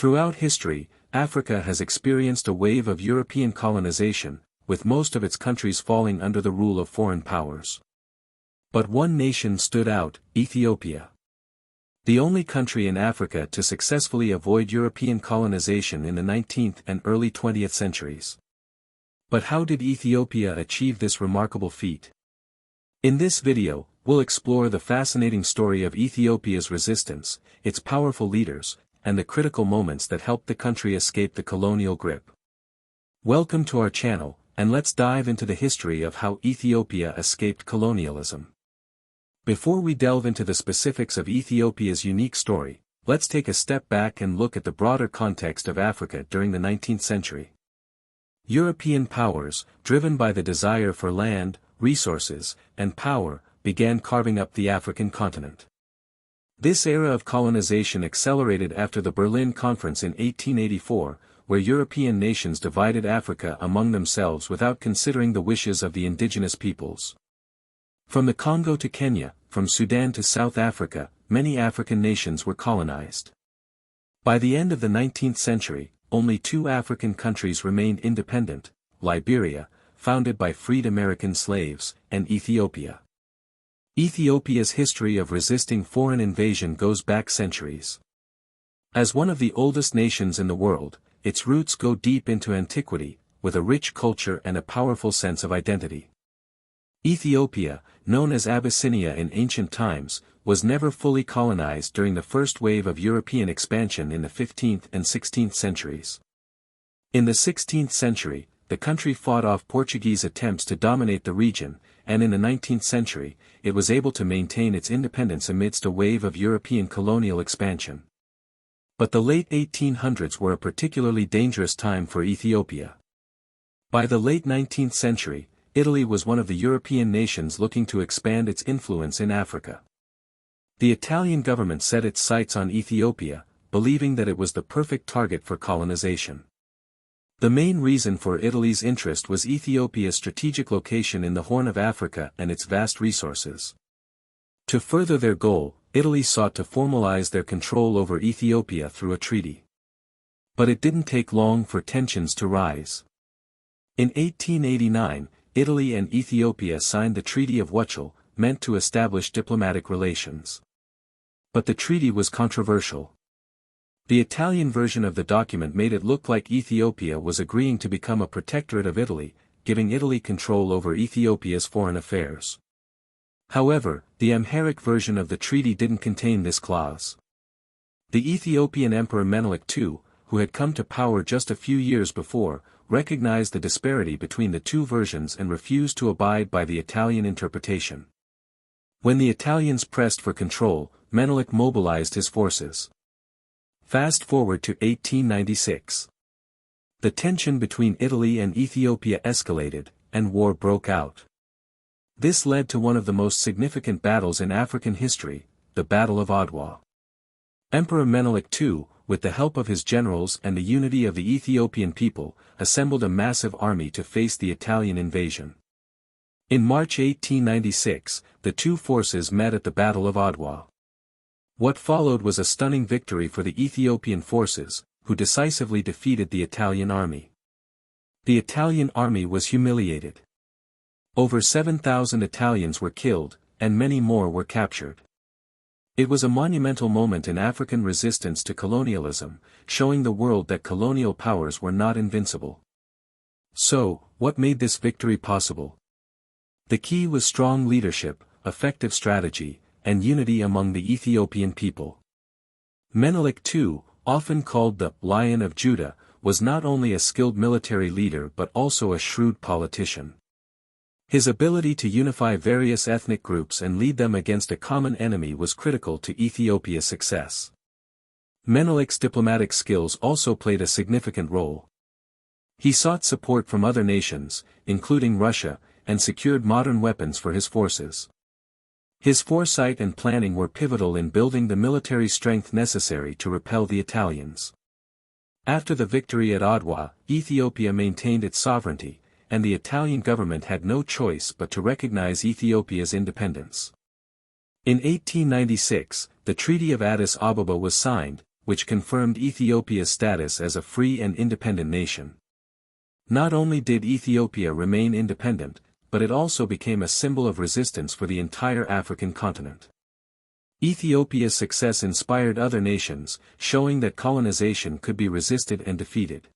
Throughout history, Africa has experienced a wave of European colonization, with most of its countries falling under the rule of foreign powers. But one nation stood out, Ethiopia. The only country in Africa to successfully avoid European colonization in the 19th and early 20th centuries. But how did Ethiopia achieve this remarkable feat? In this video, we'll explore the fascinating story of Ethiopia's resistance, its powerful leaders, and the critical moments that helped the country escape the colonial grip. Welcome to our channel, and let's dive into the history of how Ethiopia escaped colonialism. Before we delve into the specifics of Ethiopia's unique story, let's take a step back and look at the broader context of Africa during the 19th century. European powers, driven by the desire for land, resources, and power, began carving up the African continent. This era of colonization accelerated after the Berlin Conference in 1884, where European nations divided Africa among themselves without considering the wishes of the indigenous peoples. From the Congo to Kenya, from Sudan to South Africa, many African nations were colonized. By the end of the 19th century, only two African countries remained independent: Liberia, founded by freed American slaves, and Ethiopia. Ethiopia's history of resisting foreign invasion goes back centuries. As one of the oldest nations in the world, its roots go deep into antiquity, with a rich culture and a powerful sense of identity. Ethiopia, known as Abyssinia in ancient times, was never fully colonized during the first wave of European expansion in the 15th and 16th centuries. In the 16th century, the country fought off Portuguese attempts to dominate the region, and in the 19th century, it was able to maintain its independence amidst a wave of European colonial expansion. But the late 1800s were a particularly dangerous time for Ethiopia. By the late 19th century, Italy was one of the European nations looking to expand its influence in Africa. The Italian government set its sights on Ethiopia, believing that it was the perfect target for colonization. The main reason for Italy's interest was Ethiopia's strategic location in the Horn of Africa and its vast resources. To further their goal, Italy sought to formalize their control over Ethiopia through a treaty. But it didn't take long for tensions to rise. In 1889, Italy and Ethiopia signed the Treaty of Wuchel, meant to establish diplomatic relations. But the treaty was controversial. The Italian version of the document made it look like Ethiopia was agreeing to become a protectorate of Italy, giving Italy control over Ethiopia's foreign affairs. However, the Amharic version of the treaty didn't contain this clause. The Ethiopian Emperor Menelik II, who had come to power just a few years before, recognized the disparity between the two versions and refused to abide by the Italian interpretation. When the Italians pressed for control, Menelik mobilized his forces. Fast forward to 1896. The tension between Italy and Ethiopia escalated, and war broke out. This led to one of the most significant battles in African history, the Battle of Adwa. Emperor Menelik II, with the help of his generals and the unity of the Ethiopian people, assembled a massive army to face the Italian invasion. In March 1896, the two forces met at the Battle of Adwa. What followed was a stunning victory for the Ethiopian forces, who decisively defeated the Italian army. The Italian army was humiliated. Over 7,000 Italians were killed, and many more were captured. It was a monumental moment in African resistance to colonialism, showing the world that colonial powers were not invincible. So, what made this victory possible? The key was strong leadership, effective strategy, and unity among the Ethiopian people. Menelik II, often called the Lion of Judah, was not only a skilled military leader but also a shrewd politician. His ability to unify various ethnic groups and lead them against a common enemy was critical to Ethiopia's success. Menelik's diplomatic skills also played a significant role. He sought support from other nations, including Russia, and secured modern weapons for his forces. His foresight and planning were pivotal in building the military strength necessary to repel the Italians. After the victory at Adwa, Ethiopia maintained its sovereignty, and the Italian government had no choice but to recognize Ethiopia's independence. In 1896, the Treaty of Addis Ababa was signed, which confirmed Ethiopia's status as a free and independent nation. Not only did Ethiopia remain independent, but it also became a symbol of resistance for the entire African continent. Ethiopia's success inspired other nations, showing that colonization could be resisted and defeated.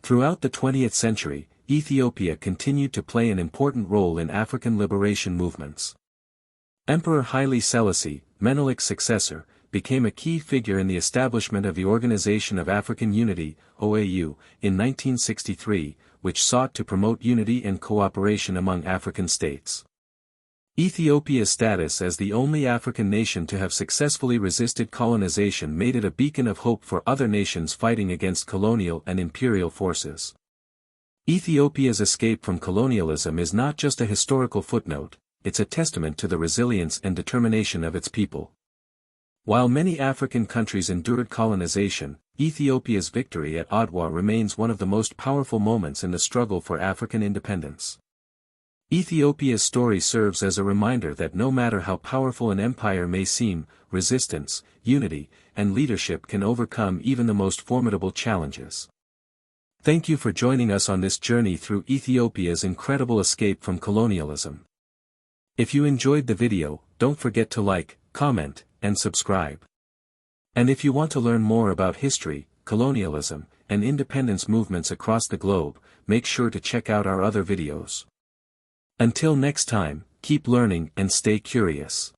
Throughout the 20th century, Ethiopia continued to play an important role in African liberation movements. Emperor Haile Selassie, Menelik's successor, became a key figure in the establishment of the Organization of African Unity, OAU, in 1963, which sought to promote unity and cooperation among African states. Ethiopia's status as the only African nation to have successfully resisted colonization made it a beacon of hope for other nations fighting against colonial and imperial forces. Ethiopia's escape from colonialism is not just a historical footnote, it's a testament to the resilience and determination of its people. While many African countries endured colonization, Ethiopia's victory at Adwa remains one of the most powerful moments in the struggle for African independence. Ethiopia's story serves as a reminder that no matter how powerful an empire may seem, resistance, unity, and leadership can overcome even the most formidable challenges. Thank you for joining us on this journey through Ethiopia's incredible escape from colonialism. If you enjoyed the video, don't forget to like, comment, and subscribe. And if you want to learn more about history, colonialism, and independence movements across the globe, make sure to check out our other videos. Until next time, keep learning and stay curious.